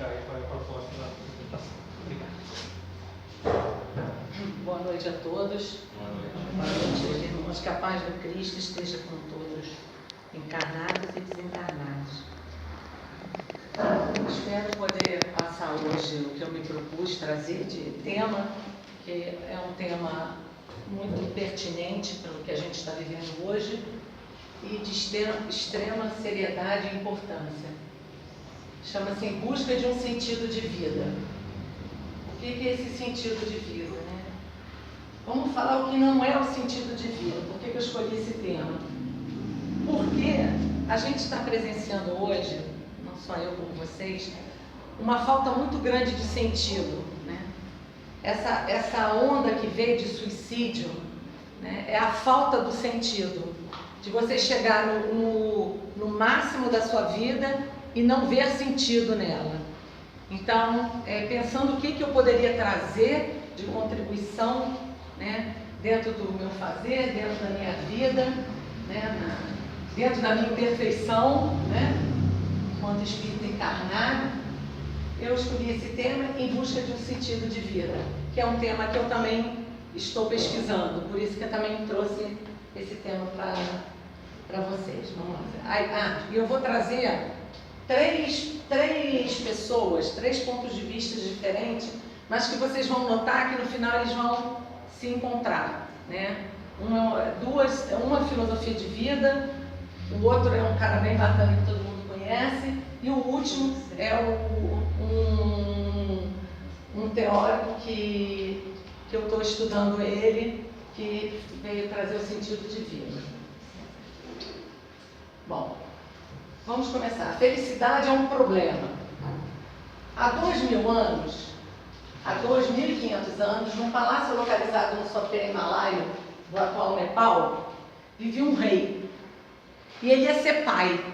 explicar aí qual é a proposta da apresentação. Obrigado. Boa noite a todos. Boa noite, irmãos. Que a paz do Cristo esteja com todos, encarnados e desencarnados. Espero poder passar hoje o que eu me propus trazer de tema, que é um tema muito pertinente para o que a gente está vivendo hoje e de extrema seriedade e importância. Chama-se Em Busca de um Sentido de Vida. O que é esse sentido de vida, né? Vamos falar o que não é o sentido de vida. Por que eu escolhi esse tema? Porque a gente está presenciando hoje, não só eu como vocês, uma falta muito grande de sentido, né? Essa onda que veio de suicídio, né, é a falta do sentido, de você chegar no máximo da sua vida e não ver sentido nela. Então, pensando o que eu poderia trazer de contribuição, né, dentro do meu fazer, dentro da minha vida, né, dentro da minha imperfeição, né, enquanto espírito encarnado, eu escolhi esse tema Em Busca de um Sentido de Vida, que é um tema que eu também estou pesquisando, por isso que eu também trouxe esse tema para vocês. Vamos lá. E eu vou trazer três pessoas, três pontos de vista diferentes, mas que vocês vão notar que no final eles vão se encontrar, né? Uma filosofia de vida, o outro é um cara bem bacana que todo mundo conhece, e o último é um teórico que eu estou estudando ele, que veio trazer o sentido de vida. Bom, vamos começar. Felicidade é um problema. Há 2.000 anos, há 2.500 anos, num palácio localizado no sopé himalaio, do atual Nepal, vivia um rei. E ele ia ser pai.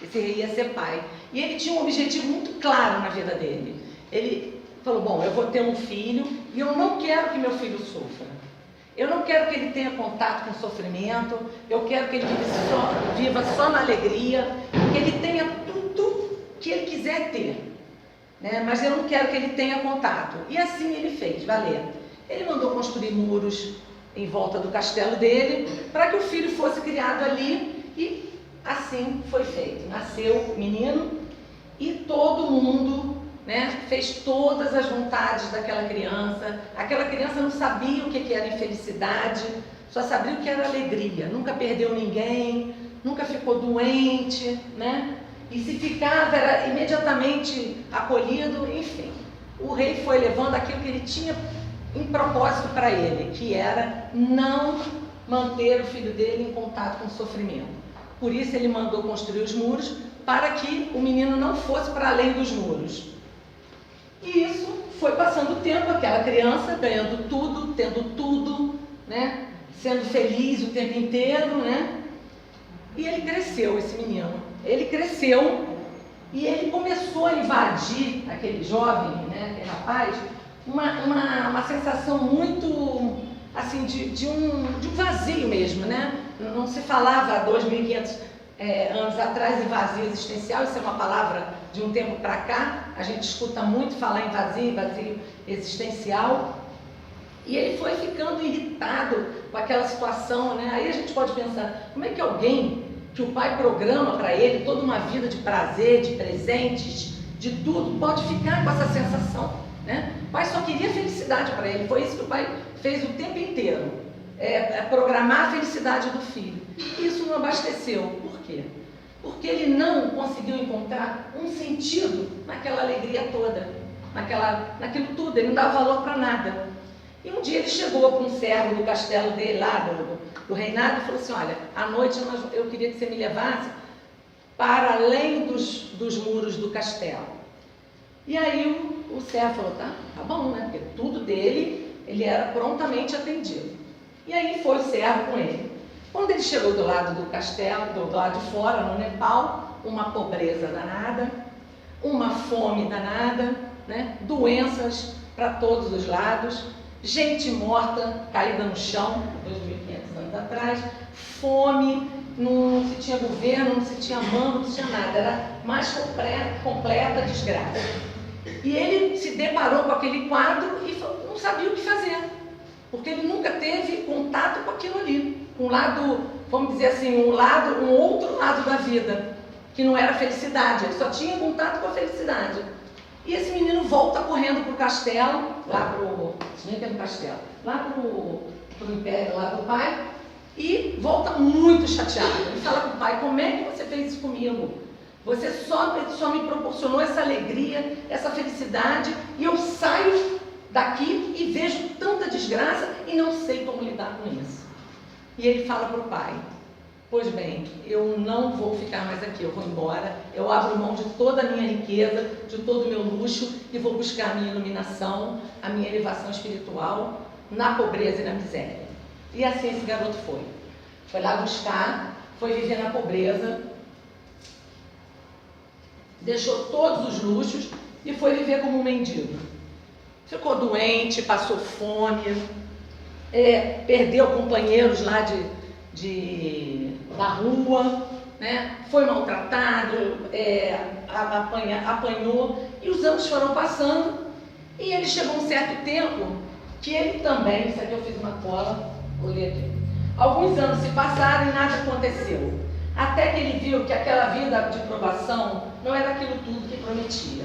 Esse rei ia ser pai. E ele tinha um objetivo muito claro na vida dele. Ele falou, bom, eu vou ter um filho e eu não quero que meu filho sofra. Eu não quero que ele tenha contato com sofrimento, eu quero que ele viva só na alegria, que ele tenha tudo que ele quiser ter, né? Mas eu não quero que ele tenha contato. E assim ele fez, valer. Ele mandou construir muros em volta do castelo dele, para que o filho fosse criado ali, e assim foi feito. Nasceu o menino e todo mundo, né, fez todas as vontades daquela criança. Aquela criança não sabia o que era infelicidade, só sabia o que era alegria. Nunca perdeu ninguém, nunca ficou doente, né? E se ficava, era imediatamente acolhido, enfim. O rei foi levando aquilo que ele tinha em propósito para ele, que era não manter o filho dele em contato com o sofrimento. Por isso ele mandou construir os muros, para que o menino não fosse para além dos muros. E isso foi passando o tempo, aquela criança ganhando tudo, tendo tudo, né? Sendo feliz o tempo inteiro, né? E ele cresceu, esse menino. Ele cresceu e ele começou a invadir, aquele jovem, né, aquele rapaz, uma sensação muito, assim, de um vazio mesmo, né? Não se falava há 2.500 anos atrás em vazio existencial, isso é uma palavra de um tempo para cá, a gente escuta muito falar em vazio existencial, e ele foi ficando irritado com aquela situação, né? Aí a gente pode pensar, como é que alguém que o pai programa para ele toda uma vida de prazer, de presentes, de tudo, pode ficar com essa sensação, né? O pai só queria felicidade para ele, foi isso que o pai fez o tempo inteiro, programar a felicidade do filho. Isso não abasteceu. Por quê? Porque ele não conseguiu encontrar um sentido naquela alegria toda, naquilo tudo, ele não dava valor para nada. E um dia ele chegou para um servo do castelo dele, lá do reinado, e falou assim, olha, à noite eu queria que você me levasse para além dos muros do castelo. E aí o servo falou, tá bom, né? Porque tudo dele, ele era prontamente atendido. E aí foi o servo com ele. Quando ele chegou do lado do castelo, do lado de fora, no Nepal, uma pobreza danada, uma fome danada, né? Doenças para todos os lados, gente morta, caída no chão, 2.500 anos atrás, fome, não se tinha governo, não se tinha mão, não se tinha nada, era mais completa desgraça. E ele se deparou com aquele quadro e não sabia o que fazer, porque ele nunca teve contato com aquilo ali, um lado, vamos dizer assim, um outro lado da vida, que não era felicidade, ele só tinha contato com a felicidade. E esse menino volta correndo para o castelo, lá pro império lá do pai, e volta muito chateado. Ele fala com o pai: como é que você fez isso comigo? Você só me proporcionou essa alegria, essa felicidade, e eu saio daqui e vejo tanta desgraça e não sei como lidar com isso. E ele fala para o pai: pois bem, eu não vou ficar mais aqui, eu vou embora, eu abro mão de toda a minha riqueza, de todo o meu luxo e vou buscar a minha iluminação, a minha elevação espiritual na pobreza e na miséria. E assim esse garoto foi lá buscar, foi viver na pobreza, deixou todos os luxos e foi viver como um mendigo. Ficou doente, passou fome, perdeu companheiros lá da rua, né? Foi maltratado, apanhou, e os anos foram passando, e ele chegou um certo tempo que ele também, isso aqui eu fiz uma cola, vou ler aqui. Alguns anos se passaram e nada aconteceu, até que ele viu que aquela vida de provação não era aquilo tudo que prometia,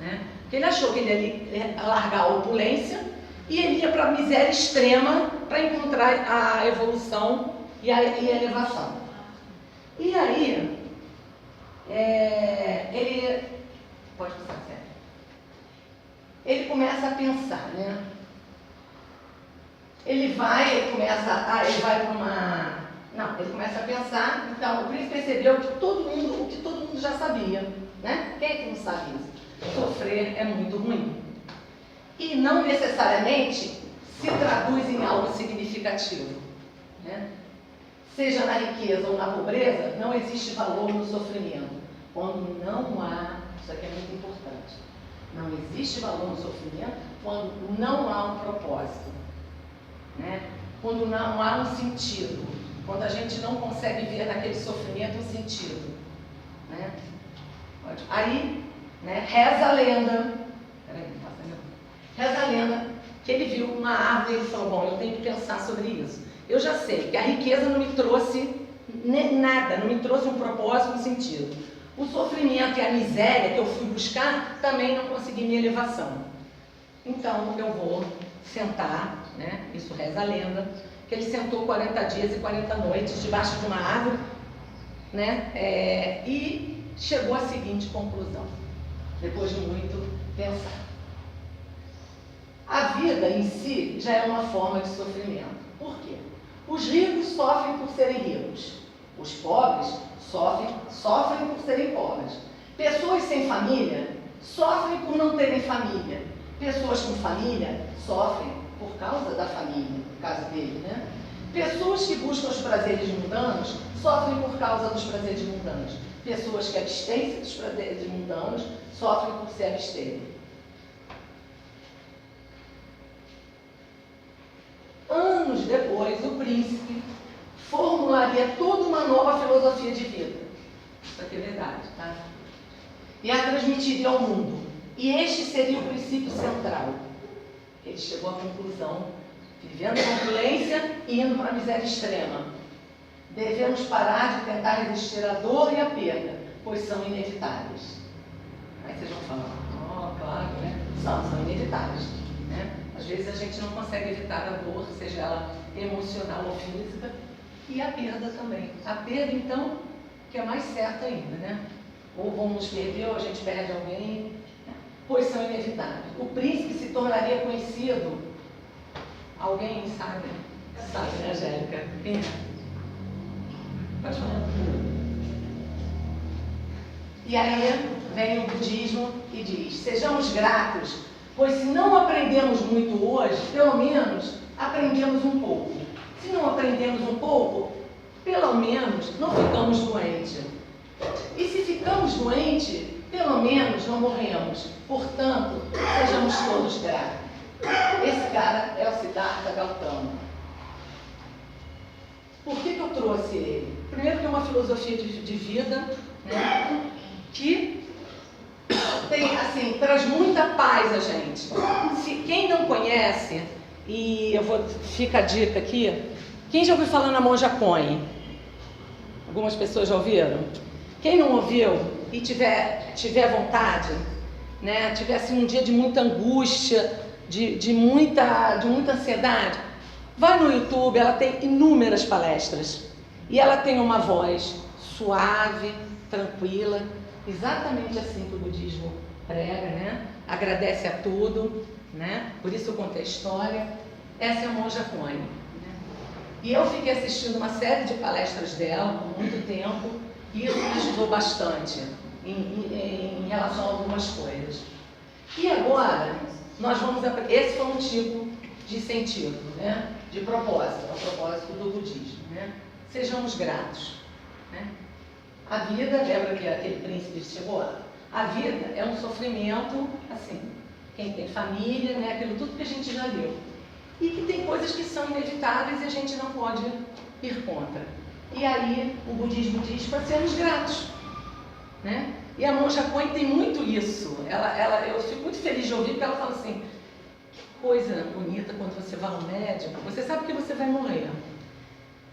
né? Porque ele achou que ele ia largar a opulência e ele ia para a miséria extrema para encontrar a evolução e a elevação. E aí, ele... Pode passar, sério. Ele começa a pensar, né? Ele começa a pensar. Então, o príncipe percebeu que o que todo mundo já sabia, né? Quem é que não sabe isso? Sofrer é muito ruim. E não necessariamente se traduz em algo significativo, né? Seja na riqueza ou na pobreza, não existe valor no sofrimento. Quando não há, isso aqui é muito importante, não existe valor no sofrimento quando não há um propósito, né? Quando não há um sentido, quando a gente não consegue ver naquele sofrimento um sentido, né? Aí, né, reza a lenda que ele viu uma árvore e ele falou: bom, eu tenho que pensar sobre isso. Eu já sei que a riqueza não me trouxe nada, não me trouxe um propósito, um sentido. O sofrimento e a miséria que eu fui buscar também não consegui minha elevação. Então eu vou sentar, né? Isso reza a lenda, que ele sentou 40 dias e 40 noites debaixo de uma árvore, né? E chegou à seguinte conclusão, depois de muito pensar. A vida em si já é uma forma de sofrimento. Por quê? Os ricos sofrem por serem ricos. Os pobres sofrem por serem pobres. Pessoas sem família sofrem por não terem família. Pessoas com família sofrem por causa da família, no caso dele, né? Pessoas que buscam os prazeres mundanos sofrem por causa dos prazeres mundanos. Pessoas que abstêm-se dos prazeres mundanos sofrem por se absterem. Anos depois, o príncipe formularia toda uma nova filosofia de vida. Isso aqui é verdade, tá? E a transmitiria ao mundo. E este seria o princípio central. Ele chegou à conclusão, vivendo a opulência e indo para a miséria extrema. Devemos parar de tentar resistir à dor e à perda, pois são inevitáveis. Aí vocês vão falar: claro, né? São inevitáveis, né? Às vezes a gente não consegue evitar a dor, seja ela emocional ou física, e a perda também. A perda, então, que é mais certa ainda, né? Ou vamos perder, ou a gente perde alguém, pois são inevitáveis. O príncipe se tornaria conhecido. Alguém sabe? Sabe, né, Angélica? Quem é? Pode falar. E aí vem o budismo e diz: sejamos gratos, pois se não aprendemos muito hoje, pelo menos aprendemos um pouco. Se não aprendemos um pouco, pelo menos não ficamos doentes. E se ficamos doentes, pelo menos não morremos. Portanto, sejamos todos gratos. Esse cara é o Siddhartha Gautama. Por que eu trouxe ele? Primeiro que é uma filosofia de vida, né, que tem a assim, traz muita paz a gente. Se quem não conhece, e fica a dica aqui, quem já ouviu falar na Monja Coen? Algumas pessoas já ouviram? Quem não ouviu e tiver vontade, né, tiver assim, um dia de muita angústia, de muita ansiedade, vai no YouTube, ela tem inúmeras palestras. E ela tem uma voz suave, tranquila, exatamente assim que o budismo prega, né? Agradece a tudo, né? Por isso eu contei a história. Essa é a Monja Coen, né? E eu fiquei assistindo uma série de palestras dela por muito tempo e isso me ajudou bastante em relação a algumas coisas. E agora, nós vamos aprender. Esse foi um tipo de sentido, né? De propósito, a propósito do budismo, né? Sejamos gratos, né? A vida, lembra que aquele príncipe chegou lá? A vida é um sofrimento, assim, quem tem família, né? Aquilo tudo que a gente já leu. E que tem coisas que são inevitáveis e a gente não pode ir contra. E aí o budismo diz para sermos gratos, né? E a Monja Coen tem muito isso. Eu fico muito feliz de ouvir, porque ela fala assim, que coisa bonita quando você vai ao médico, você sabe que você vai morrer.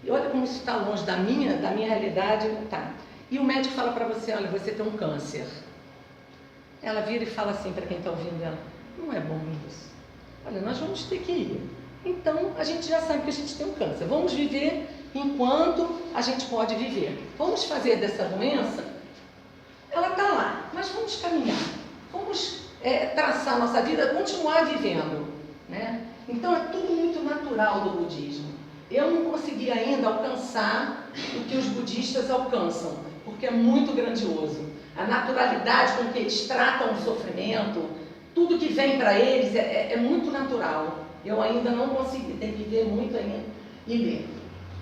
E olha como isso está longe da minha realidade, tá? E o médico fala para você, olha, você tem um câncer. Ela vira e fala assim para quem está ouvindo ela, não é bom isso. Olha, nós vamos ter que ir. Então, a gente já sabe que a gente tem um câncer. Vamos viver enquanto a gente pode viver. Vamos fazer dessa doença, ela está lá, mas vamos caminhar. Vamos traçar nossa vida, continuar vivendo, né? Então, é tudo muito natural do budismo. Eu não consegui ainda alcançar o que os budistas alcançam, porque é muito grandioso. A naturalidade com que eles tratam o sofrimento, tudo que vem para eles é muito natural. Eu ainda não consegui, tem que ver muito ainda e ler.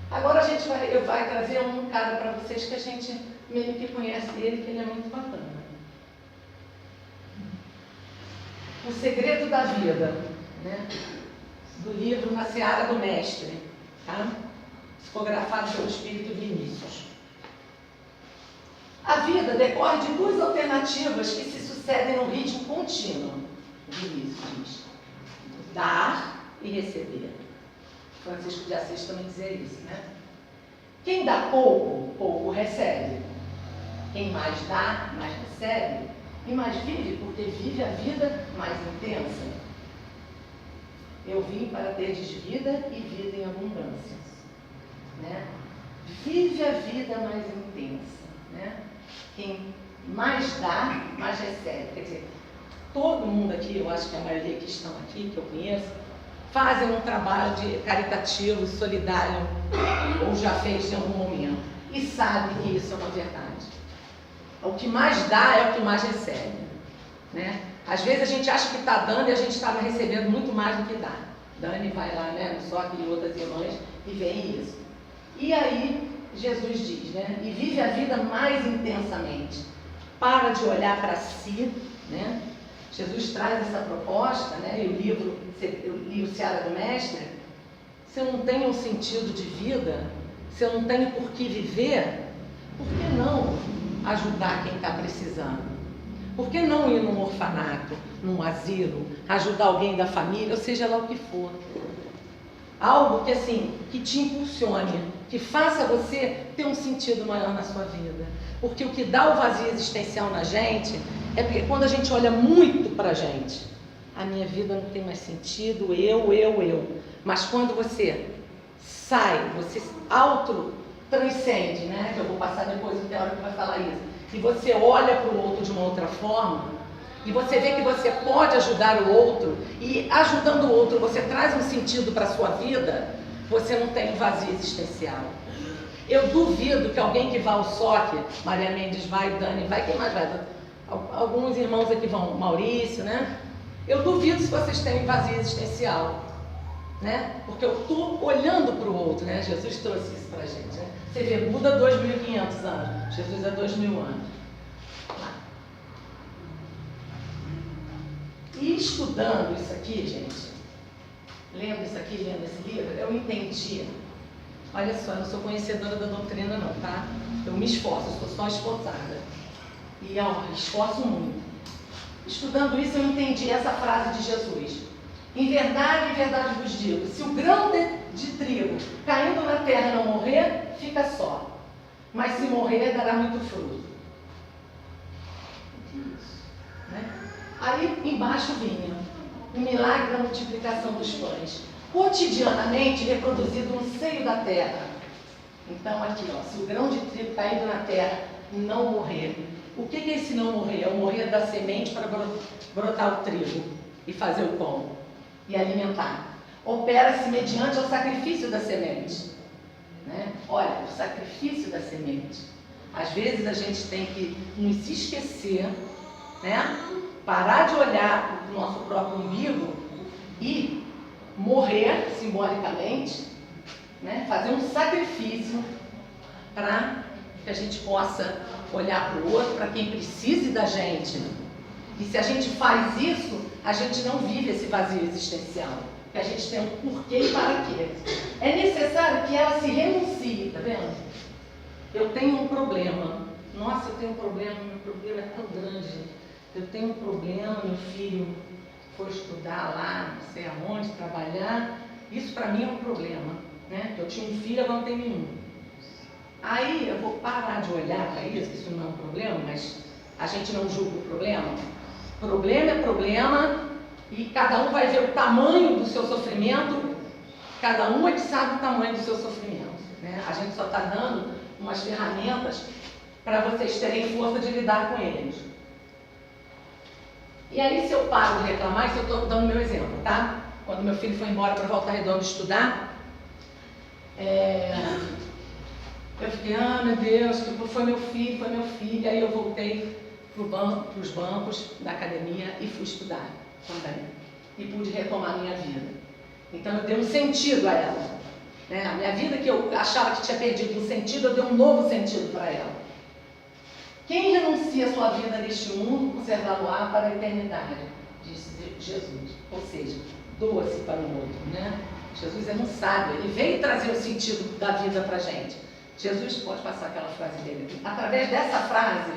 Agora a gente vai trazer um cara para vocês que a gente meio que conhece ele, que ele é muito bacana. O Segredo da Vida, né? Do livro Na Seara do Mestre, tá? Psicografado pelo Espírito Vinícius. A vida decorre de duas alternativas que se sucedem no ritmo contínuo. Vinícius diz: dar e receber. Francisco de Assis também dizia isso, né? Quem dá pouco, pouco recebe. Quem mais dá, mais recebe. E mais vive, porque vive a vida mais intensa. Eu vim para teres vida e vida em abundância, né? Vive a vida mais intensa, né? Quem mais dá, mais recebe. Quer dizer, todo mundo aqui, eu acho que a maioria que estão aqui, que eu conheço, fazem um trabalho caritativo, solidário, ou já fez em algum momento, e sabe que isso é uma verdade. O que mais dá é o que mais recebe, né? Às vezes a gente acha que está dando e a gente estava recebendo muito mais do que dá. Dani vai lá, né, no Soque e outras irmãs e vê isso. E aí Jesus diz, né, e vive a vida mais intensamente. Para de olhar para si, né? Jesus traz essa proposta, né? E eu li o Seara do Mestre. Se eu não tenho um sentido de vida, se eu não tenho por que viver, por que não ajudar quem está precisando? Por que não ir num orfanato, num asilo, ajudar alguém da família, ou seja lá o que for? Algo que assim, que te impulsione, que faça você ter um sentido maior na sua vida. Porque o que dá o vazio existencial na gente é porque quando a gente olha muito para a gente, a minha vida não tem mais sentido, eu. Mas quando você sai, você auto-transcende, né? Que eu vou passar depois o teórico que vai falar isso. E você olha para o outro de uma outra forma, e você vê que você pode ajudar o outro, e ajudando o outro você traz um sentido para a sua vida, você não tem vazio existencial. Eu duvido que alguém que vá ao SOC, Maria Mendes vai, Dani vai, quem mais vai? Alguns irmãos aqui vão, Maurício, né? Eu duvido se vocês têm vazio existencial, né? Porque eu estou olhando para o outro, né? Jesus trouxe isso para a gente, né? Você vê, Buda 2.500 anos, Jesus é 2.000 anos. E estudando isso aqui, gente, lendo isso aqui, lendo esse livro, eu entendi. Olha só, eu não sou conhecedora da doutrina não, tá? Eu me esforço, eu sou só esforçada. E esforço muito. estudando isso, eu entendi essa frase de Jesus. Em verdade vos digo, se o grão de trigo caindo na terra não morrer, fica só. Mas se morrer, dará muito fruto. Né? Aí embaixo vinha o milagre da multiplicação dos pães, cotidianamente reproduzido no seio da terra. Então aqui, ó, se o grão de trigo caindo na terra não morrer, o que é esse não morrer? É o morrer da semente para brotar o trigo e fazer o pão e alimentar. Opera-se mediante o sacrifício da semente. Né? Olha, o sacrifício da semente. Às vezes a gente tem que nos esquecer, né? Parar de olhar para o nosso próprio umbigo e morrer simbolicamente, né? Fazer um sacrifício para que a gente possa olhar para o outro, para quem precise da gente. E se a gente faz isso, a gente não vive esse vazio existencial. Que a gente tem um porquê e para quê. É necessário que ela se renuncie, tá vendo? Eu tenho um problema. Nossa, eu tenho um problema, meu problema é tão grande. Eu tenho um problema, meu filho foi estudar lá, não sei aonde, trabalhar. Isso para mim é um problema, né? Eu tinha um filho, agora não tenho nenhum. Aí eu vou parar de olhar para isso, que isso não é um problema, mas a gente não julga o problema. Problema é problema e cada um vai ver o tamanho do seu sofrimento, cada um é que sabe o tamanho do seu sofrimento. Né? A gente só está dando umas ferramentas para vocês terem força de lidar com eles. E aí, se eu paro de reclamar, isso eu estou dando meu exemplo, tá? Quando meu filho foi embora para Volta Redonda estudar, eu fiquei, meu Deus, foi meu filho, aí eu voltei para os bancos da academia e fui estudar também. E pude retomar a minha vida. Então eu dei um sentido a ela. Né? A minha vida que eu achava que tinha perdido um sentido, eu dei um novo sentido para ela. Quem renuncia a sua vida neste mundo, conservá-lo-á para a eternidade, disse Jesus. Ou seja, doa-se para o outro. Né? Jesus é um sábio, ele veio trazer o sentido da vida para a gente. Jesus, pode passar aquela frase dele aqui. Através dessa frase,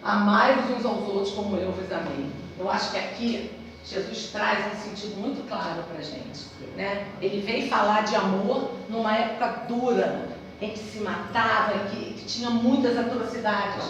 amai-vos uns aos outros como eu vos amei. Eu acho que aqui Jesus traz um sentido muito claro para a gente. Né? Ele veio falar de amor numa época dura, em que se matava, em que tinha muitas atrocidades.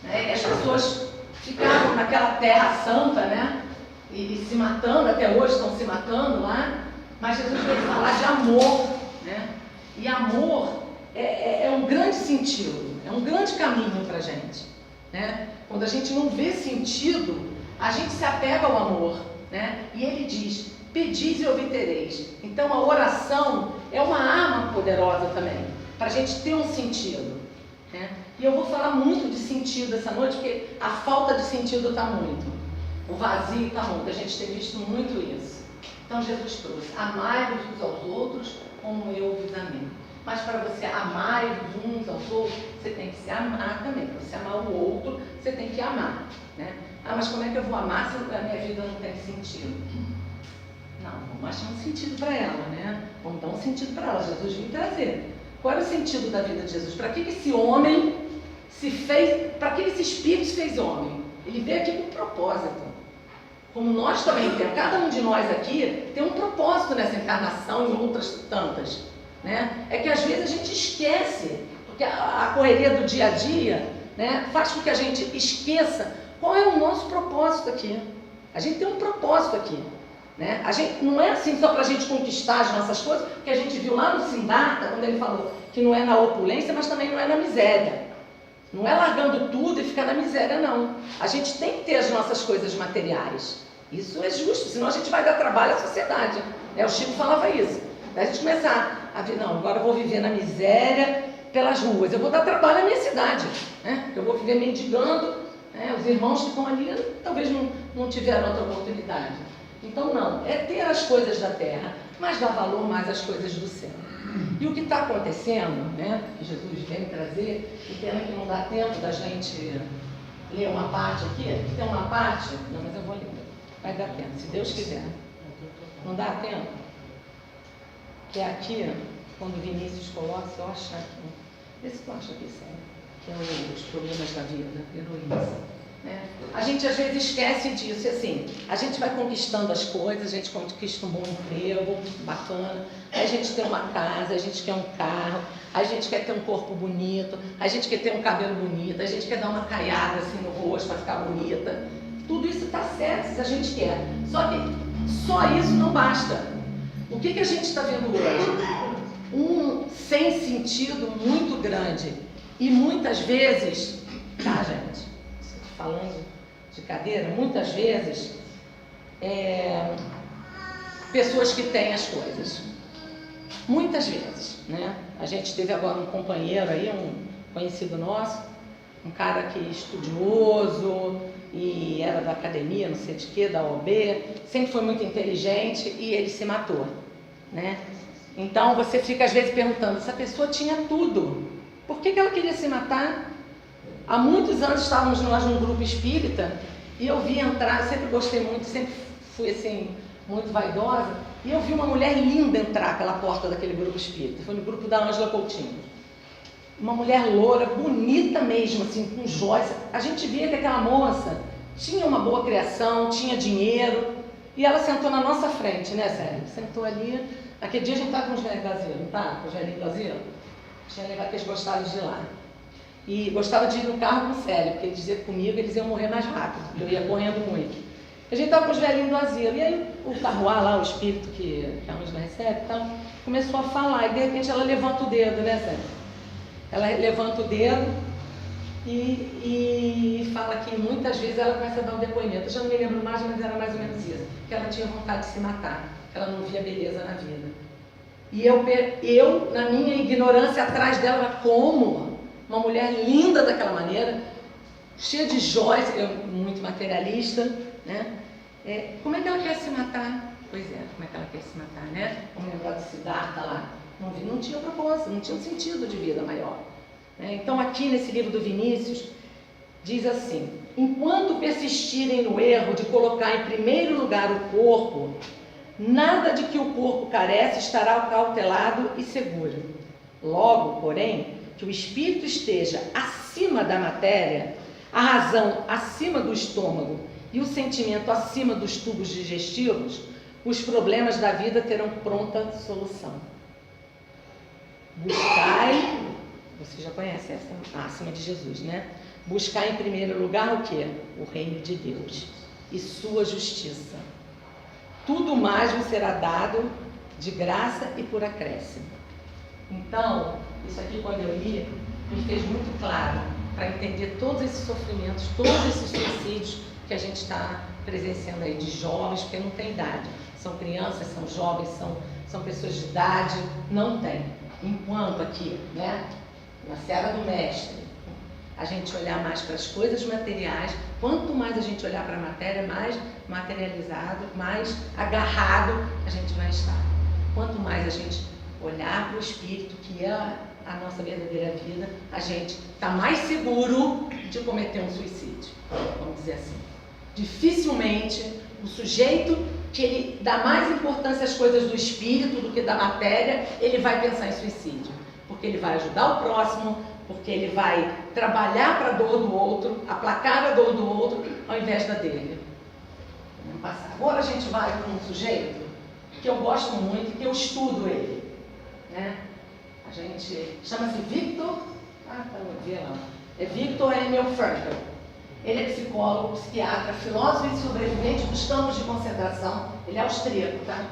Né? E as pessoas ficavam naquela terra santa, né? E se matando, até hoje estão se matando lá. Mas Jesus veio falar de amor. Né? E amor é um grande sentido, é um grande caminho para a gente. Né? Quando a gente não vê sentido, a gente se apega ao amor. Né? E ele diz, pedis e obtereis. Então a oração é uma arma poderosa também, para a gente ter um sentido. Né? E eu vou falar muito de sentido essa noite, porque a falta de sentido está muito. O vazio está muito, a gente tem visto muito isso. Então Jesus trouxe, amai-vos uns aos outros como eu vos amei. Mas para você amar uns aos outros, você tem que se amar também. Para você amar o outro, você tem que amar. Né? Mas como é que eu vou amar se a minha vida não tem sentido? Não, vamos achar um sentido para ela, né? Vamos dar um sentido para ela. Jesus veio trazer. Qual era o sentido da vida de Jesus? Para que esse homem se fez, para que esse espírito se fez homem? Ele veio aqui com um propósito. Como nós também temos, cada um de nós aqui tem um propósito nessa encarnação e outras tantas. Né? É que às vezes a gente esquece, porque a correria do dia a dia, né, faz com que a gente esqueça qual é o nosso propósito aqui. A gente tem um propósito aqui. Né? A gente, não é assim só para a gente conquistar as nossas coisas, que a gente viu lá no Siddhartha, quando ele falou que não é na opulência, mas também não é na miséria. Não é largando tudo e ficar na miséria, não. A gente tem que ter as nossas coisas materiais. Isso é justo, senão a gente vai dar trabalho à sociedade. O Chico falava isso. Daí a gente começar a ver, não, agora eu vou viver na miséria pelas ruas. Eu vou dar trabalho à minha cidade. Né? Eu vou viver mendigando. Né? Os irmãos que estão ali talvez não tiveram outra oportunidade. Então, não, é ter as coisas da terra, mas dar valor mais às coisas do céu. E o que está acontecendo, né, que Jesus vem trazer, e pena que não dá tempo da gente ler uma parte aqui, tem uma parte, não, mas eu vou ler, vai dar tempo, se Deus quiser. Não dá tempo? Que é aqui, quando o Vinícius coloca, se eu achar aqui, vê se tu acha aqui, sério, que é os problemas da vida, heroína. né? A gente às vezes esquece disso, e assim, a gente vai conquistando as coisas, a gente conquista um bom emprego, bacana, aí a gente tem uma casa, a gente quer um carro, a gente quer ter um corpo bonito, a gente quer ter um cabelo bonito, a gente quer dar uma caiada assim no rosto para ficar bonita. Tudo isso está certo se a gente quer. Só que só isso não basta. O que a gente está vendo hoje? Um sem sentido muito grande. E muitas vezes, tá, gente? Falando de cadeira, muitas vezes, pessoas que têm as coisas. Muitas vezes, né? A gente teve agora um companheiro aí, um conhecido nosso, um cara que é estudioso e era da academia, não sei de quê, da OB, sempre foi muito inteligente e ele se matou, né? Então você fica às vezes perguntando, essa pessoa tinha tudo, por que ela queria se matar? Há muitos anos estávamos nós num grupo espírita e eu vi entrar, eu sempre gostei muito, sempre fui assim, muito vaidosa, e eu vi uma mulher linda entrar pela porta daquele grupo espírita, foi no grupo da Ângela Coutinho. Uma mulher loura, bonita mesmo, assim, com joias. A gente via que aquela moça tinha uma boa criação, tinha dinheiro, e ela sentou na nossa frente, né, Zé? Sentou ali. Aquele dia a gente estava com os velhos do asilo, não tá? Com os velhinhos do asilo? Tinha levado que eles gostavam de ir lá. E gostava de ir no carro com o Célio, porque ele dizia que comigo eles iam morrer mais rápido, porque eu ia correndo muito. A gente estava com os velhinhos do asilo, e aí o Carruá lá, o espírito que a Ângela recebe, então, começou a falar, e de repente ela levanta o dedo, né, Zé? Ela levanta o dedo e fala que muitas vezes ela começa a dar um depoimento. Eu já não me lembro mais, mas era mais ou menos isso. Que ela tinha vontade de se matar, que ela não via beleza na vida. E eu na minha ignorância, atrás dela, como uma mulher linda daquela maneira, cheia de joias, eu muito materialista, né? Como é que ela quer se matar? Pois é, como é que ela quer se matar, né? Vamos lembrar do Siddhartha lá. Não tinha propósito, não tinha um sentido de vida maior. Então aqui nesse livro do Vinícius, diz assim, enquanto persistirem no erro de colocar em primeiro lugar o corpo, nada de que o corpo carece estará cautelado e seguro. Logo, porém, que o espírito esteja acima da matéria, a razão acima do estômago e o sentimento acima dos tubos digestivos, os problemas da vida terão pronta solução. Buscai, você já conhece essa acima de Jesus, né? Buscai em primeiro lugar o quê? O reino de Deus e sua justiça. Tudo mais vos será dado de graça e por acréscimo. Então, isso aqui quando eu li, me fez muito claro para entender todos esses sofrimentos, todos esses suicídios que a gente está presenciando aí de jovens, porque não tem idade. São crianças, são jovens, são pessoas de idade, não tem. Enquanto aqui, né, na Seara do Mestre, a gente olhar mais para as coisas materiais, quanto mais a gente olhar para a matéria, mais materializado, mais agarrado a gente vai estar. Quanto mais a gente olhar para o Espírito, que é a nossa verdadeira vida, a gente está mais seguro de cometer um suicídio, vamos dizer assim. Dificilmente o sujeito que ele dá mais importância às coisas do espírito do que da matéria, ele vai pensar em suicídio, porque ele vai ajudar o próximo, porque ele vai trabalhar para a dor do outro, aplacar a dor do outro, ao invés da dele. Vamos passar. Agora a gente vai para um sujeito que eu gosto muito, que eu estudo ele, né? A gente chama-se Viktor, é Viktor Emil Frankl. Ele é psicólogo, psiquiatra, filósofo e sobrevivente dos campos de concentração. Ele é austríaco, tá?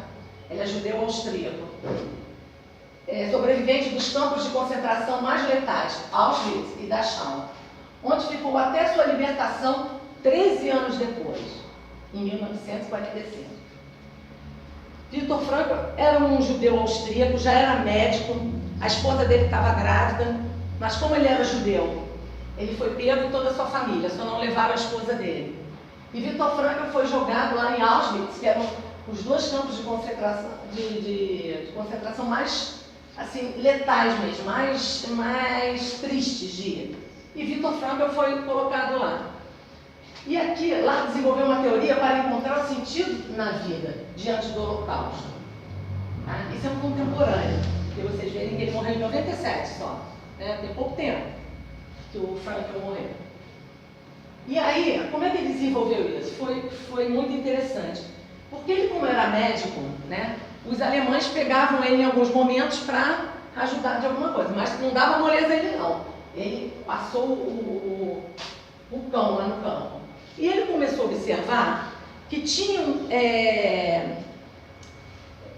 Ele é judeu austríaco. É sobrevivente dos campos de concentração mais letais, Auschwitz e Dachau, onde ficou até sua libertação 13 anos depois, em 1945. Viktor Frankl era um judeu austríaco, já era médico, a esposa dele estava grávida, mas como ele era judeu, ele foi pego e toda a sua família, só não levaram a esposa dele. E Viktor Frankl foi jogado lá em Auschwitz, que eram os dois campos de concentração, de concentração mais assim, letais mesmo, mais tristes de ir. E Viktor Frankl foi colocado lá. E aqui, lá desenvolveu uma teoria para encontrar o sentido na vida, diante do Holocausto. Tá? Isso é um contemporâneo, porque vocês verem que ele morreu em 97 só, né? Tem pouco tempo que o Frankl morreu. E aí, como é que ele desenvolveu isso? Foi muito interessante. Porque ele, como era médico, né, os alemães pegavam ele em alguns momentos para ajudar de alguma coisa, mas não dava moleza a ele não. Ele passou o cão lá no campo. E ele começou a observar que tinham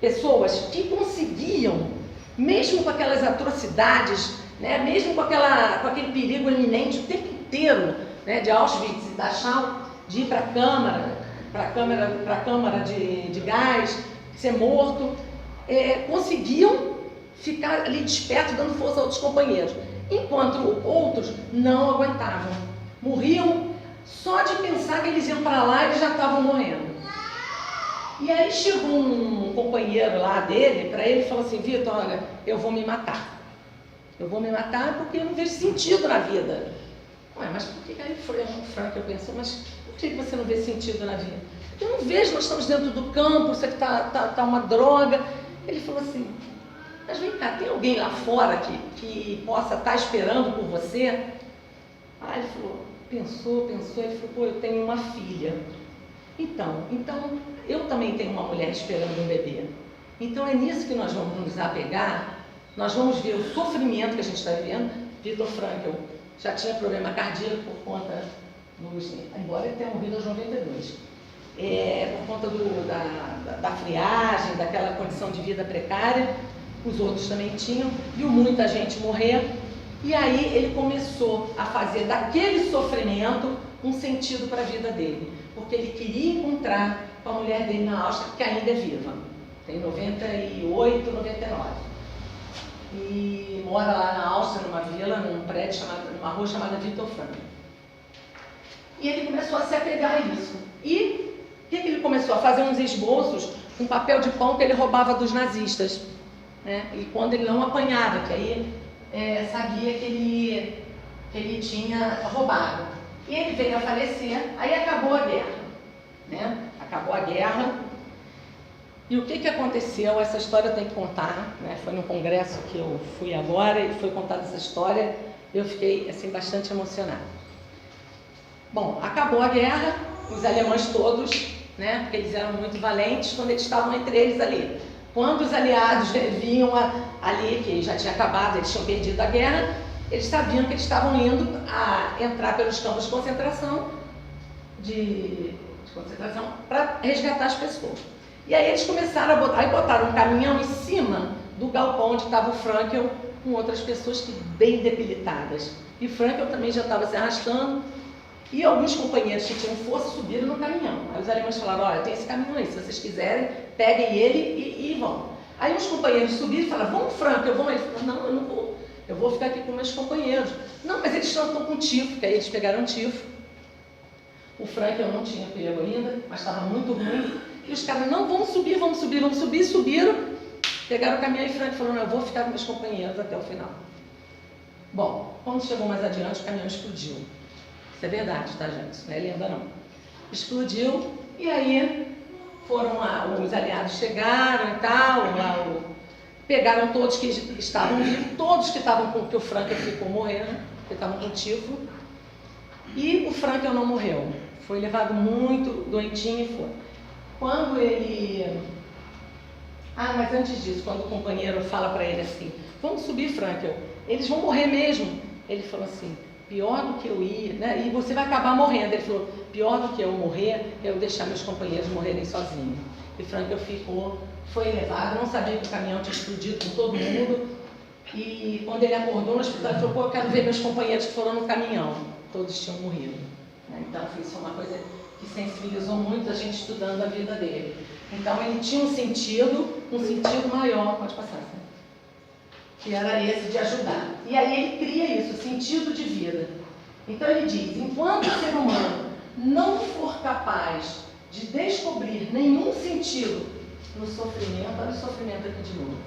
pessoas que conseguiam, mesmo com aquelas atrocidades, né, mesmo com aquele perigo iminente o tempo inteiro, né, de Auschwitz e Dachau, de ir para a câmara de gás, ser morto, conseguiam ficar ali desperto, dando força a outros companheiros, enquanto outros não aguentavam, morriam só de pensar que eles iam para lá, eles já estavam morrendo. E aí chegou um companheiro lá dele, para ele, e falou assim: Vitor, olha, eu vou me matar. Eu vou me matar porque eu não vejo sentido na vida. Ué, mas por que aí o Frankel pensou, mas por que você não vê sentido na vida? Eu não vejo, nós estamos dentro do campo, isso aqui tá uma droga. Ele falou assim: mas vem cá, tem alguém lá fora que possa estar esperando por você? Aí ele falou, pensou, ele falou, pô, eu tenho uma filha. Então, eu também tenho uma mulher esperando um bebê. Então é nisso que nós vamos nos apegar, nós vamos ver o sofrimento que a gente está vivendo. Viktor Frankl já tinha problema cardíaco por conta embora ele tenha morrido aos 92, por conta da friagem, daquela condição de vida precária. Os outros também tinham, viu muita gente morrer. E aí ele começou a fazer daquele sofrimento um sentido para a vida dele, porque ele queria encontrar com a mulher dele na Áustria, que ainda é viva, tem 98, 99. E mora lá na Áustria, numa vila, num prédio, numa rua chamada Viktor Frankl. E ele começou a se apegar a isso. E o que ele começou a fazer? Uns esboços, um papel de pão que ele roubava dos nazistas, né? E quando ele não apanhava, que aí sabia que ele tinha roubado. E ele veio a falecer, aí acabou a guerra, né? Acabou a guerra. E o que aconteceu? Essa história eu tenho que contar, né? Foi num congresso que eu fui agora e foi contada essa história. Eu fiquei assim bastante emocionada. Bom, acabou a guerra, os alemães todos, né? Porque eles eram muito valentes quando eles estavam entre eles ali. Quando os aliados vinham ali, que já tinha acabado, eles tinham perdido a guerra, eles sabiam que eles estavam indo a entrar pelos campos de concentração, para resgatar as pessoas. E aí eles começaram botaram um caminhão em cima do galpão onde estava o Frankl, com outras pessoas bem debilitadas. E Frankl também já estava se arrastando, e alguns companheiros que tinham força subiram no caminhão. Aí os alemães falaram, olha, tem esse caminhão aí, se vocês quiserem, peguem ele e vão. Aí os companheiros subiram e falaram, vamos Frankl, vamos. Ele falou, não, eu não vou, eu vou ficar aqui com meus companheiros. Não, mas eles estão com tifo, porque aí eles pegaram tifo. O Frankl não tinha pego ainda, mas estava muito ruim. E os caras, não, vamos subir, subiram, pegaram o caminhão e Frankl falou, não, eu vou ficar com meus companheiros até o final. Bom, quando chegou mais adiante, o caminhão explodiu. Isso é verdade, tá, gente? Isso não é lenda, não. Explodiu, e aí foram lá, os aliados chegaram e tal, pegaram todos que estavam vivos, todos que estavam com que o Frankl ficou morrendo, que estavam com tifo, e o Frankl não morreu. Foi levado muito doentinho e foi. Quando ele... mas antes disso, quando o companheiro fala para ele assim, vamos subir, Frankl, eles vão morrer mesmo. Ele falou assim, pior do que eu ir, né? E você vai acabar morrendo. Ele falou, pior do que eu morrer, eu deixar meus companheiros morrerem sozinhos. E Frankl foi levado, não sabia que o caminhão tinha explodido com todo mundo. E quando ele acordou no hospital, ele falou, pô, eu quero ver meus companheiros que foram no caminhão. Todos tinham morrido. Então, isso é uma coisa que sensibilizou muito a gente estudando a vida dele. Então, ele tinha um sentido maior, pode passar, né? Que era esse de ajudar. E aí ele cria isso, sentido de vida. Então ele diz, enquanto o ser humano não for capaz de descobrir nenhum sentido no sofrimento, olha o sofrimento aqui de novo.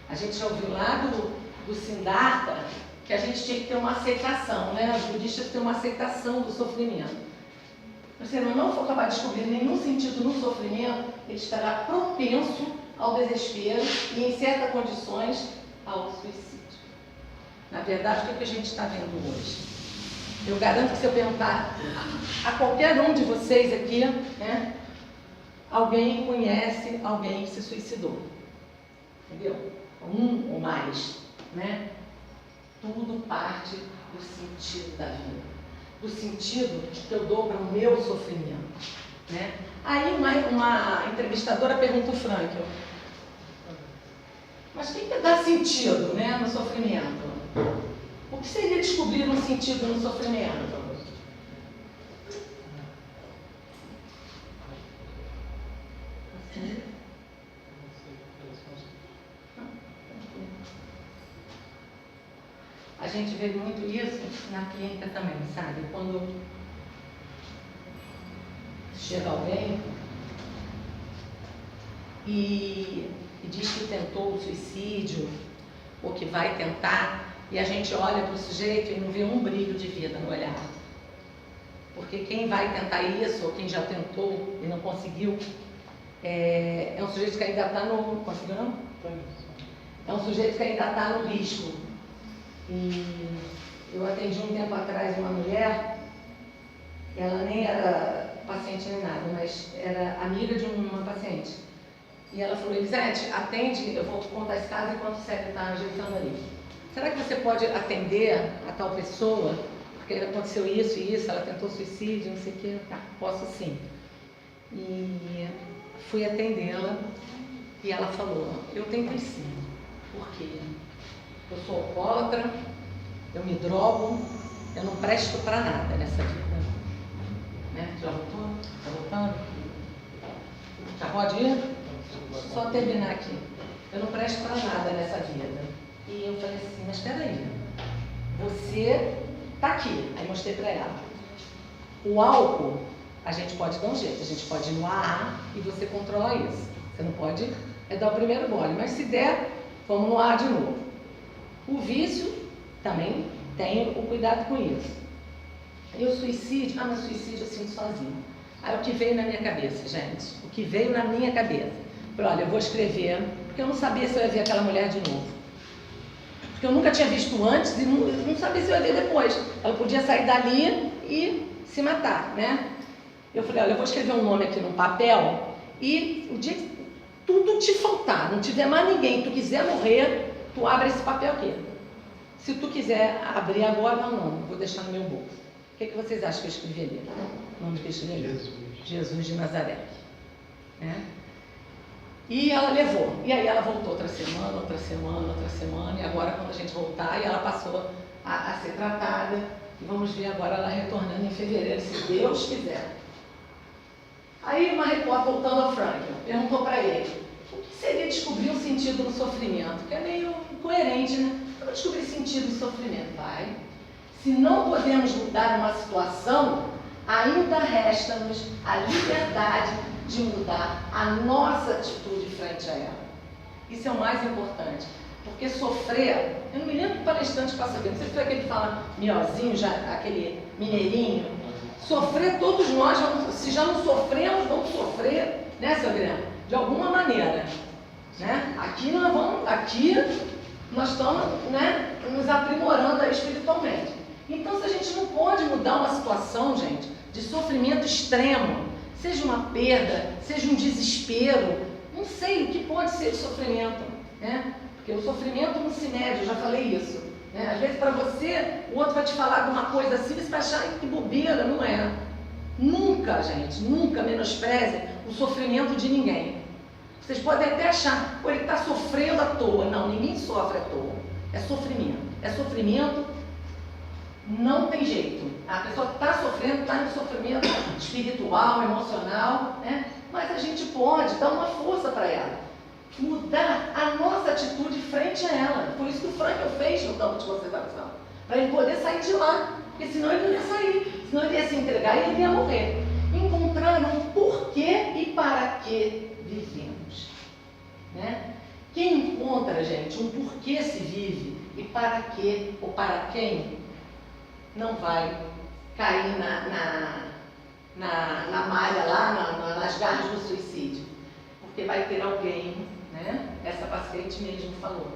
A gente já ouviu lá do Siddhartha que a gente tinha que ter uma aceitação, né? Os budistas têm uma aceitação do sofrimento. Se o ser humano não for capaz de descobrir nenhum sentido no sofrimento, ele estará propenso ao desespero e, em certas condições, ao suicídio. Na verdade, o que a gente está vendo hoje? Eu garanto que se eu perguntar a qualquer um de vocês aqui, né, alguém conhece alguém que se suicidou. Entendeu? Um ou mais, né? Tudo parte do sentido da vida, do sentido que eu dou para o meu sofrimento, né? Aí uma entrevistadora pergunta ao Frankl, mas quem que dá sentido, né, no sofrimento? O que seria descobrir um sentido no sofrimento? A gente vê muito isso na clínica também, sabe? Quando chega alguém e diz que tentou o suicídio, ou que vai tentar, e a gente olha para o sujeito e não vê um brilho de vida no olhar. Porque quem vai tentar isso, ou quem já tentou e não conseguiu, é um sujeito que ainda está no... Conseguiu não? É um sujeito que ainda está no risco. E eu atendi um tempo atrás uma mulher, ela nem era paciente nem nada, mas era amiga de uma paciente. E ela falou, Elisete, atende, eu vou contar esse caso enquanto o Célio está ajeitando ali. Será que você pode atender a tal pessoa? Porque aconteceu isso e isso, ela tentou suicídio, não sei o quê. Posso sim. E fui atendê-la e ela falou, eu tentei sim. Por quê? Eu sou alcoólatra, eu me drogo, eu não presto para nada nessa vida. Né? Já voltou? Está voltando? Já pode ir? Só terminar aqui. Eu não presto para nada nessa vida. E eu falei assim, mas espera aí, você está aqui. Aí mostrei para ela. O álcool, a gente pode dar um jeito, a gente pode ir no AA e você controla isso. Você não pode dar o primeiro gole, mas se der, vamos no AA de novo. O vício também tem o cuidado com isso. E o suicídio, mas suicídio eu sinto sozinho. Aí o que veio na minha cabeça, gente? O que veio na minha cabeça? Falei, olha, eu vou escrever, porque eu não sabia se eu ia ver aquela mulher de novo. Porque eu nunca tinha visto antes e não sabia se eu ia ver depois. Ela podia sair dali e se matar, né? Eu falei, olha, eu vou escrever um nome aqui num papel e o dia que tudo te faltar, não tiver mais ninguém, tu quiser morrer, tu abre esse papel aqui. Se tu quiser abrir agora, não, vou deixar no meu bolso. O que vocês acham que eu escrevi ali? O nome que eu escrevi ali? Jesus de Nazaré. Né? E ela levou. E aí ela voltou outra semana, e agora quando a gente voltar, e ela passou a ser tratada. E vamos ver agora ela retornando em fevereiro, se Deus quiser. Aí uma repórter, voltando ao Frankl, perguntou para ele, o que seria descobrir um sentido no sofrimento? Que é meio incoerente, né? Como descobrir sentido no sofrimento? Vai. Se não podemos mudar uma situação, ainda resta-nos a liberdade de mudar a nossa atitude frente a ela. Isso é o mais importante. Porque sofrer, eu não me lembro que palestrante passa bem, não sei se foi aquele que fala miozinho, já, aquele mineirinho. Sofrer todos nós, se já não sofremos, vamos sofrer, né, seu Adriano? De alguma maneira. Né? Aqui nós estamos, né, nos aprimorando aí espiritualmente. Então, se a gente não pode mudar uma situação, gente, de sofrimento extremo, seja uma perda, seja um desespero, não sei o que pode ser de sofrimento, né? Porque o sofrimento não se mede, eu já falei isso. Né? Às vezes para você, o outro vai te falar de uma coisa assim, você vai achar que bobeira, não é? Nunca, gente, nunca menospreze o sofrimento de ninguém. Vocês podem até achar, pô, ele está sofrendo à toa. Não, ninguém sofre à toa. É sofrimento. É sofrimento, não tem jeito. A pessoa está sofrendo, está em sofrimento espiritual, emocional, né? Mas a gente pode dar uma força para ela. Mudar a nossa atitude frente a ela. Por isso que o Frankl fez no campo de concentração. Para ele poder sair de lá. Porque senão ele não ia sair. Senão ele ia se entregar e ele ia morrer. Encontrar um porquê e para que vivemos. Né? Quem encontra, gente, um porquê se vive e para que ou para quem, não vai cair na malha lá, nas garras do suicídio. Porque vai ter alguém, né? Essa paciente mesmo falou,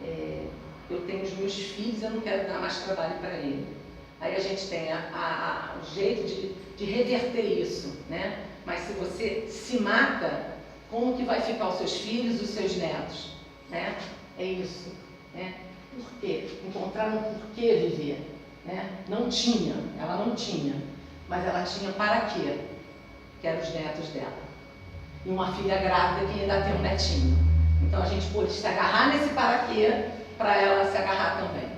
eu tenho os meus filhos, eu não quero dar mais trabalho para ele. aí a gente tem o jeito de reverter isso, né? Mas se você se mata, como que vai ficar os seus filhos, os seus netos, né? É isso, né? Por quê? Encontraram por que viver, né? Ela não tinha, mas ela tinha para quê? Que eram os netos dela. E uma filha grávida que ainda tem um netinho. Então a gente pôde se agarrar nesse para quê, para ela se agarrar também.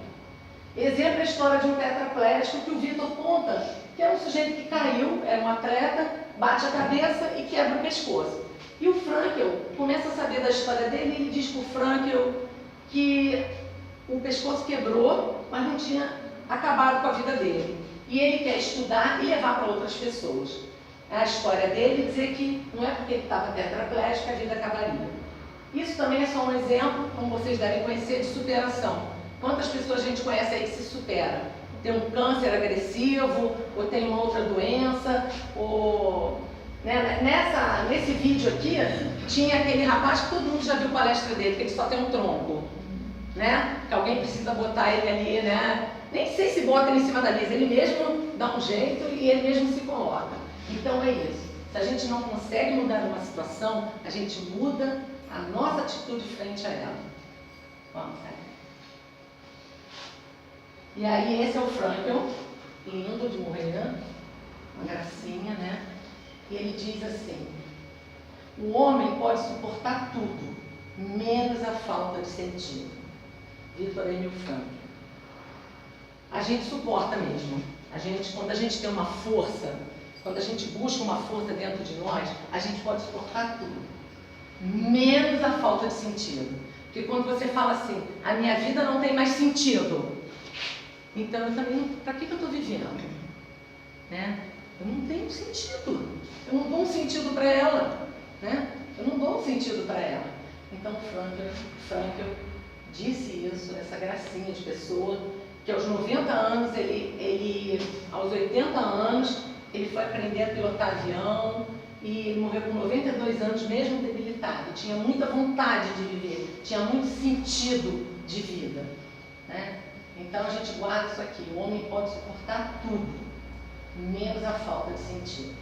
Exemplo é a história de um tetraplégico que o Vitor conta, que é um sujeito que caiu, é um atleta, bate a cabeça e quebra o pescoço. E o Frankel começa a saber da história dele e ele diz para o Frankel que o pescoço quebrou, mas não tinha acabado com a vida dele. E ele quer estudar e levar para outras pessoas. A história dele dizer que não é porque ele estava tetraplégico que a vida acabaria. Isso também é só um exemplo, como vocês devem conhecer, de superação. Quantas pessoas a gente conhece aí que se supera? Tem um câncer agressivo, ou tem uma outra doença, ou... Né? Nesse vídeo aqui, tinha aquele rapaz que todo mundo já viu palestra dele, que ele só tem um tronco, né? Que alguém precisa botar ele ali, né? Nem sei se bota ele em cima da mesa, ele mesmo dá um jeito e ele mesmo se coloca. Então é isso. Se a gente não consegue mudar uma situação, a gente muda a nossa atitude frente a ela. Vamos, né? E aí esse é o Frankel, lindo de morrer, uma gracinha, né? E ele diz assim: o homem pode suportar tudo, menos a falta de sentido. Victor Emil Frankl. A gente suporta mesmo. Quando a gente tem uma força, quando a gente busca uma força dentro de nós, a gente pode suportar tudo, menos a falta de sentido. Porque quando você fala assim, a minha vida não tem mais sentido, então eu também, para que eu estou vivendo? Né? Eu não tenho sentido. Eu não dou um sentido para ela. Né? Eu não dou um sentido para ela. Então Frankl disse isso, essa gracinha de pessoa, que aos 90 anos, aos 80 anos, ele foi aprender a pilotar avião e morreu com 92 anos, mesmo debilitado. Tinha muita vontade de viver, tinha muito sentido de vida. Né? Então a gente guarda isso aqui: o homem pode suportar tudo, menos a falta de sentido.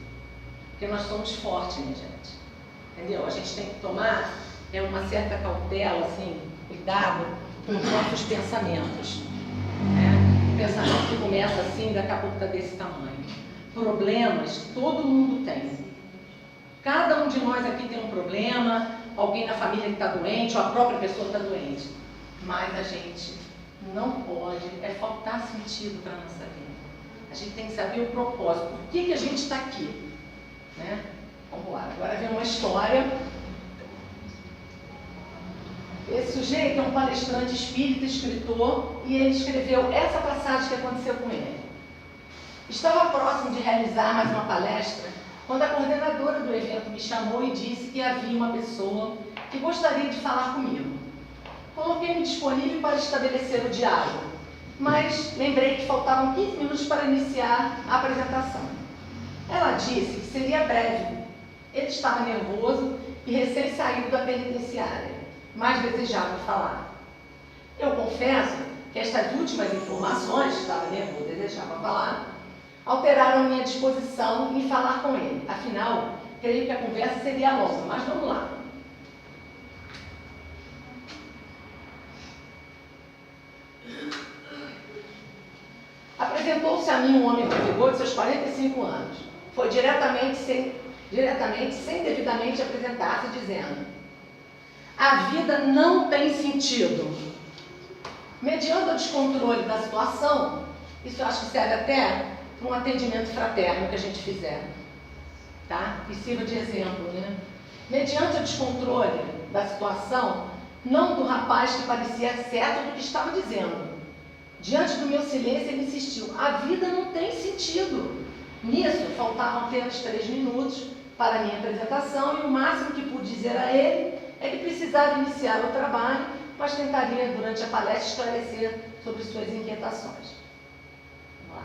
Porque nós somos fortes, minha gente. Entendeu? A gente tem que tomar uma certa cautela, assim, cuidado com os nossos pensamentos. Né? Pensamento que começa assim, daqui a pouco está desse tamanho. Problemas, todo mundo tem. Cada um de nós aqui tem um problema, alguém na família que está doente, ou a própria pessoa está doente. Mas a gente não pode faltar sentido para a nossa vida. A gente tem que saber o propósito, por que a gente está aqui. Né? Vamos lá, agora vem uma história. Esse sujeito é um palestrante espírita, escritor, e ele escreveu essa passagem que aconteceu com ele. Estava próximo de realizar mais uma palestra, quando a coordenadora do evento me chamou e disse que havia uma pessoa que gostaria de falar comigo. Coloquei-me disponível para estabelecer o diálogo, mas lembrei que faltavam 15 minutos para iniciar a apresentação. Ela disse que seria breve. Ele estava nervoso e recém-saído da penitenciária, mas desejava falar. Eu confesso que estas últimas informações, estava nervoso, desejava falar, alteraram minha disposição em falar com ele. Afinal, creio que a conversa seria longa, mas vamos lá. Apresentou-se a mim um homem com vigor de seus 45 anos. Foi diretamente, sem devidamente apresentar-se, dizendo: a vida não tem sentido. Mediante o descontrole da situação, isso eu acho que serve até para um atendimento fraterno que a gente fizer, tá? E sirva de exemplo, né? Mediante o descontrole da situação, não do rapaz que parecia certo do que estava dizendo. Diante do meu silêncio, ele insistiu: a vida não tem sentido. Nisso, faltavam apenas 3 minutos para a minha apresentação e o máximo que pude dizer a ele é que precisava iniciar o trabalho, mas tentaria, durante a palestra, esclarecer sobre suas inquietações. Vamos lá.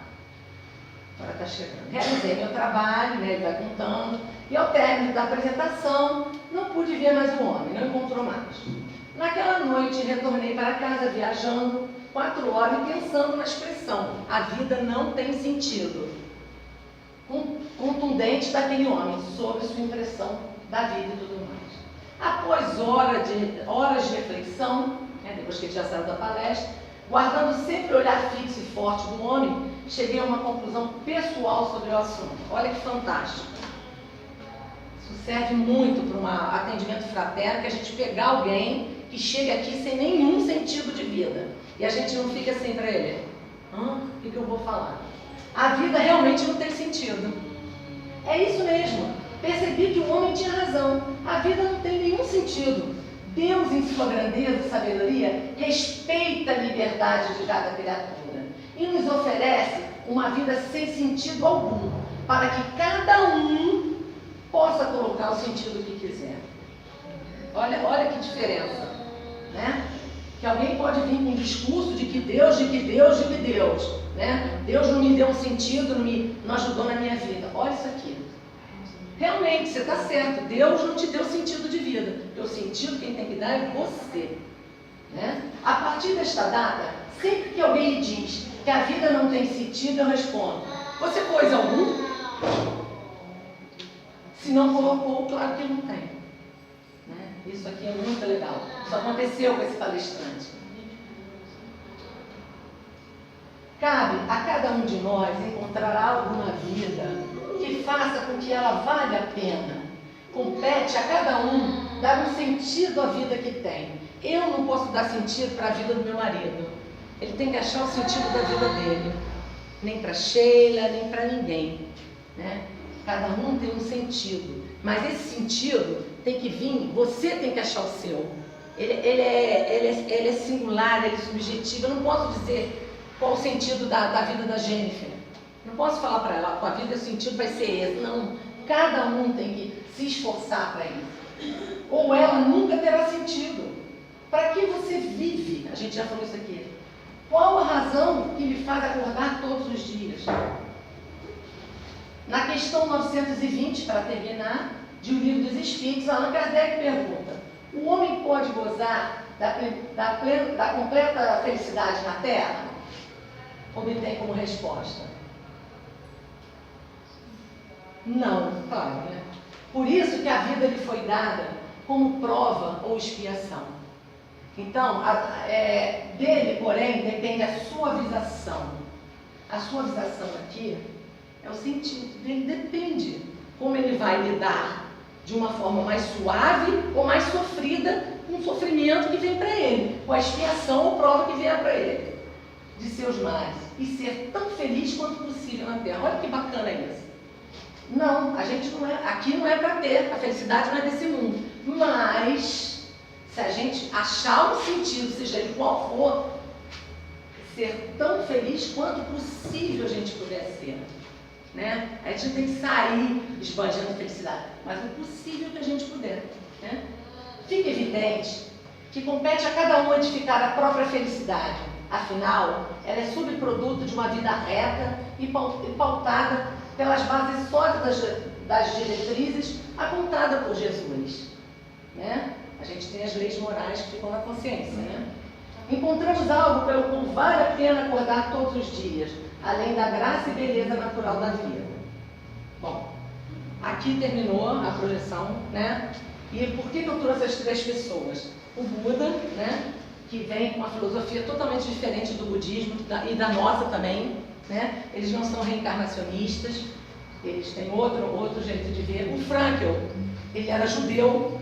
Agora está chegando. Realizei meu trabalho, né, ele vai contando, e ao término da apresentação, não pude ver mais o homem, não encontrou mais. Naquela noite, retornei para casa viajando 4 horas e pensando na expressão, a vida não tem sentido, contundente daquele homem, sobre sua impressão da vida e tudo mais. Após horas de reflexão, depois que ele já saiu da palestra, guardando sempre o olhar fixo e forte do homem, cheguei a uma conclusão pessoal sobre o assunto. Olha que fantástico. Isso serve muito para um atendimento fraterno, que a gente pegar alguém que chega aqui sem nenhum sentido de vida. E a gente não fica assim para ele. O que eu vou falar? A vida realmente não tem sentido. É isso mesmo. Percebi que o homem tinha razão. A vida não tem nenhum sentido. Deus, em sua grandeza e sabedoria, respeita a liberdade de cada criatura e nos oferece uma vida sem sentido algum, para que cada um possa colocar o sentido que quiser. Olha que diferença, né? Que alguém pode vir com um discurso de que Deus, né? Deus não me deu um sentido, não ajudou na minha vida. Olha isso aqui. Realmente, você está certo, Deus não te deu sentido de vida. O sentido quem tem que dar é você, né? A partir desta data, sempre que alguém lhe diz que a vida não tem sentido, eu respondo: você pôs algum? Se não colocou, claro que não tem, né? Isso aqui é muito legal. Isso aconteceu com esse palestrante. Cabe a cada um de nós encontrar algo na vida que faça com que ela valha a pena. Compete a cada um dar um sentido à vida que tem. Eu não posso dar sentido para a vida do meu marido. Ele tem que achar o sentido da vida dele. Nem para Sheila, nem para ninguém, né? Cada um tem um sentido. Mas esse sentido tem que vir, você tem que achar o seu. Ele é singular, ele é subjetivo. Eu não posso dizer qual o sentido da vida da Jennifer. Não posso falar para ela, a vida, o sentido vai ser esse. Não, cada um tem que se esforçar para isso. Ou ela nunca terá sentido. Para que você vive? A gente já falou isso aqui. Qual a razão que lhe faz acordar todos os dias? Na questão 920, para terminar, de O Livro dos Espíritos, Allan Kardec pergunta: o homem pode gozar da completa felicidade na Terra? Obtém como resposta: não, claro, né? Por isso que a vida lhe foi dada como prova ou expiação. Então, dele, porém, depende a suavização. A suavização aqui é o sentido dele, depende como ele vai lidar de uma forma mais suave ou mais sofrida com o sofrimento que vem para ele, com a expiação ou prova que vier para ele, de seus males, e ser tão feliz quanto possível na Terra. Olha que bacana isso. Não, a gente não é, aqui não é para ter, a felicidade não é desse mundo. Mas, se a gente achar um sentido, seja ele qual for, ser tão feliz quanto possível a gente puder ser, né? A gente tem que sair esbanjando felicidade, mas o possível que a gente puder, né? Fica evidente que compete a cada um edificar a própria felicidade. Afinal, ela é subproduto de uma vida reta e pautada pelas bases sólidas das diretrizes apontadas por Jesus, né? A gente tem as leis morais que ficam na consciência, né? Encontramos algo pelo qual vale a pena acordar todos os dias, além da graça e beleza natural da vida. Bom, aqui terminou a projeção, né? E por que eu trouxe as 3 pessoas? O Buda, né? Que vem com uma filosofia totalmente diferente do budismo e da nossa também, né? Eles não são reencarnacionistas, eles têm outro jeito de ver. O Frankl, ele era judeu,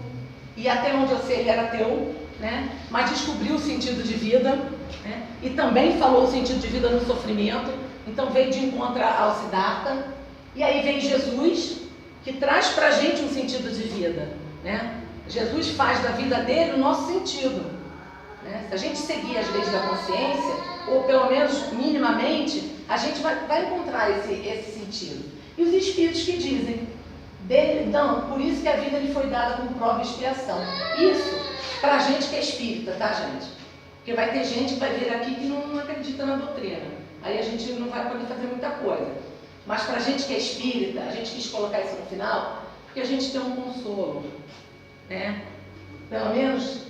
e até onde eu sei ele era ateu, né? Mas descobriu o sentido de vida, né? E também falou o sentido de vida no sofrimento. Então veio de encontro ao Siddhartha, e aí vem Jesus, que traz para a gente um sentido de vida, né? Jesus faz da vida dele o nosso sentido, né? Se a gente seguir as leis da consciência, ou pelo menos minimamente, a gente vai encontrar esse sentido. E os espíritos que dizem dele, não, por isso que a vida lhe foi dada como prova e expiação. Isso para a gente que é espírita, tá, gente? Porque vai ter gente que vai vir aqui que não acredita na doutrina. Aí a gente não vai poder fazer muita coisa. Mas para a gente que é espírita, a gente quis colocar isso no final, porque a gente tem um consolo, né? Pelo menos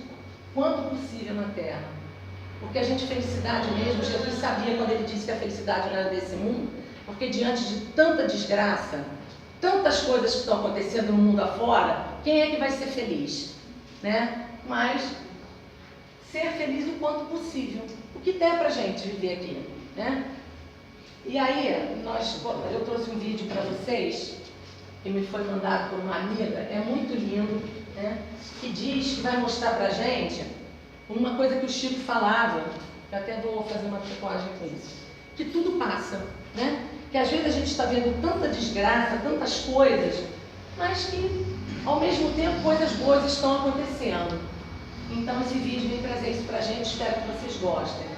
quanto possível na Terra. Porque a gente, felicidade mesmo, Jesus sabia quando ele disse que a felicidade não era desse mundo, porque diante de tanta desgraça, tantas coisas que estão acontecendo no mundo afora, quem é que vai ser feliz? Né? Mas ser feliz o quanto possível. O que der pra gente viver aqui, né? E aí, eu trouxe um vídeo para vocês, que me foi mandado por uma amiga, é muito lindo, né? Que diz que vai mostrar pra gente uma coisa que o Chico falava, eu até vou fazer uma tatuagem com isso, que tudo passa, né? Que às vezes a gente está vendo tanta desgraça, tantas coisas, mas que ao mesmo tempo coisas boas estão acontecendo. Então esse vídeo vem trazer isso pra gente, espero que vocês gostem.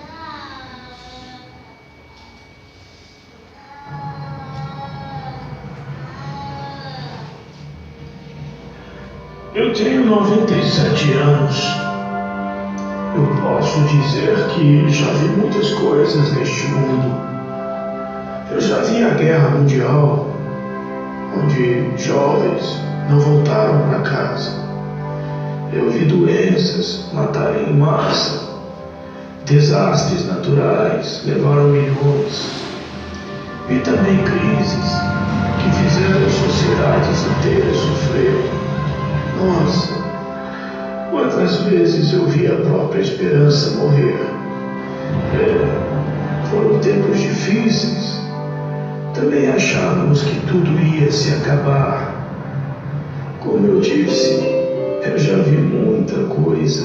Eu tenho 97 anos. Eu posso dizer que já vi muitas coisas neste mundo. Eu já vi a Guerra Mundial, onde jovens não voltaram para casa. Eu vi doenças matarem em massa. Desastres naturais levaram milhões. Vi também crises que fizeram sociedades inteiras sofrer. Nossa, quantas vezes eu vi a própria esperança morrer. Foram tempos difíceis. Também achávamos que tudo ia se acabar. Como eu disse, eu já vi muita coisa,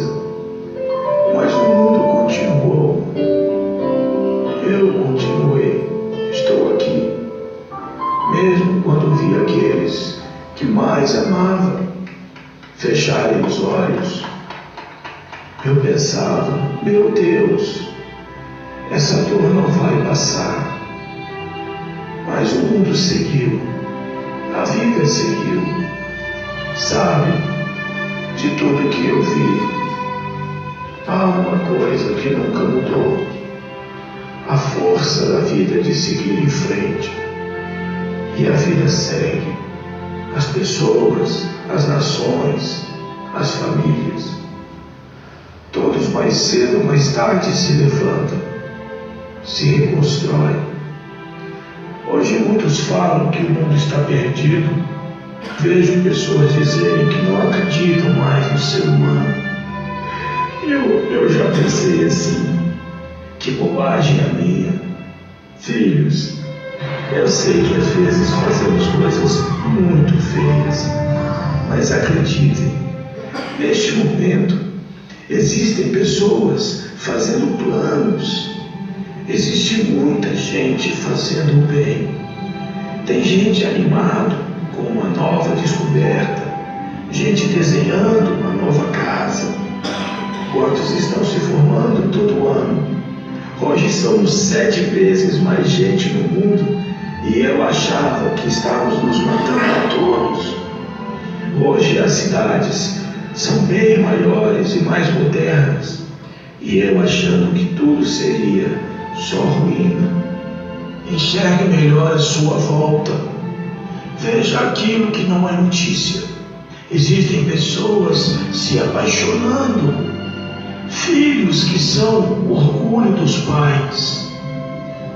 mas o mundo continuou. Eu continuei. Estou aqui. Mesmo quando vi aqueles que mais amava fecharem os olhos, eu pensava, meu Deus, essa dor não vai passar. Mas o mundo seguiu, a vida seguiu. Sabe, de tudo que eu vi, há uma coisa que nunca mudou: a força da vida de seguir em frente. E a vida segue. As pessoas, as nações, as famílias, todos mais cedo ou mais tarde se levantam, se reconstroem. Hoje muitos falam que o mundo está perdido. Vejo pessoas dizerem que não acreditam mais no ser humano. Eu já pensei assim, que bobagem a minha. Filhos, eu sei que às vezes fazemos coisas muito feias, mas acreditem, neste momento existem pessoas fazendo planos, existe muita gente fazendo o bem, tem gente animada com uma nova descoberta, gente desenhando uma nova casa. Quantos estão se formando todo ano? Hoje somos 7 vezes mais gente no mundo e eu achava que estávamos nos matando a todos. Hoje as cidades são bem maiores e mais modernas e eu achando que tudo seria só ruína. Enxergue melhor a sua volta. Veja aquilo que não é notícia. Existem pessoas se apaixonando, filhos que são o orgulho dos pais,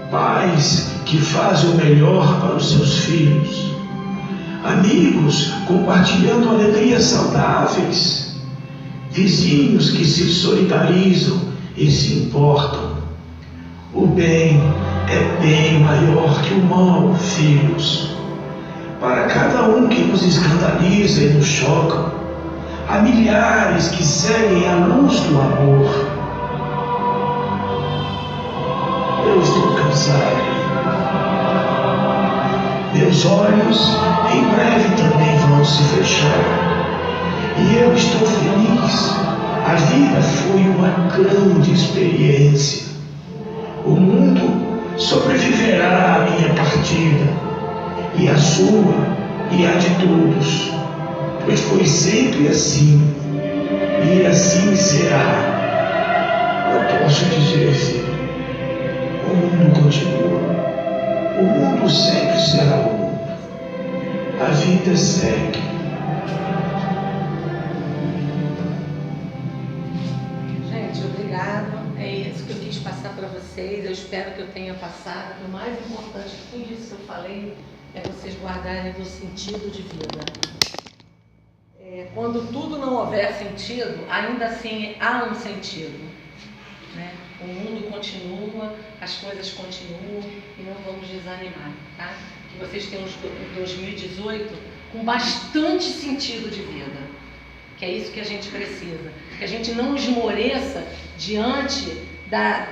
pais que fazem o melhor para os seus filhos, amigos compartilhando alegrias saudáveis, vizinhos que se solidarizam e se importam. O bem é bem maior que o mal, filhos. Para cada um que nos escandaliza e nos choca, há milhares que seguem a luz do amor. Eu estou cansado. Meus olhos em breve também vão se fechar. E eu estou feliz. A vida foi uma grande experiência. O mundo sobreviverá à minha partida, e a sua e a de todos, pois foi sempre assim, e assim será. Eu posso dizer, filho, o mundo continua, o mundo sempre será o mundo, a vida segue. Gente, obrigado, é isso. espero que eu tenha passado. O mais importante de tudo isso que eu falei é vocês guardarem do sentido de vida. Quando tudo não houver sentido, ainda assim há um sentido, né? O mundo continua, as coisas continuam e não vamos desanimar, tá? Que vocês tenham um 2018 com bastante sentido de vida, que é isso que a gente precisa. Que a gente não esmoreça diante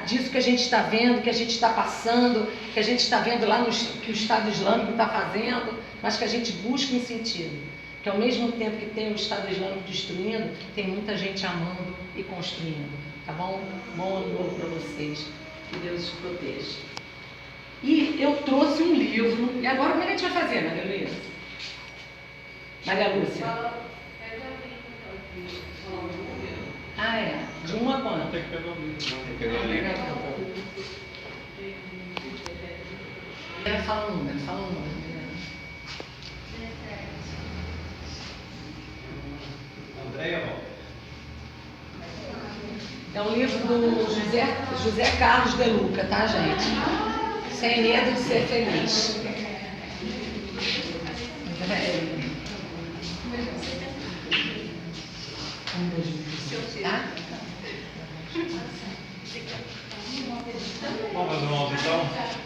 disso que a gente está vendo, que a gente está passando, que a gente está vendo lá que o Estado Islâmico está fazendo, mas que a gente busque um sentido. Que ao mesmo tempo que tem o Estado Islâmico destruindo, tem muita gente amando e construindo. Tá bom? Bom ano novo para vocês. Que Deus os proteja. E eu trouxe um livro. E agora como é que a gente vai fazer, Maria Luísa? Maria Lúcia? Ah, é. De 1 a quanto? Tem que pegar o livro. Tem que pegar o livro. Fala um número, fala um número. Andréia, É um livro do José Carlos de Luca, tá, gente? Sem medo de ser feliz. Tá? vamos fazer uma então?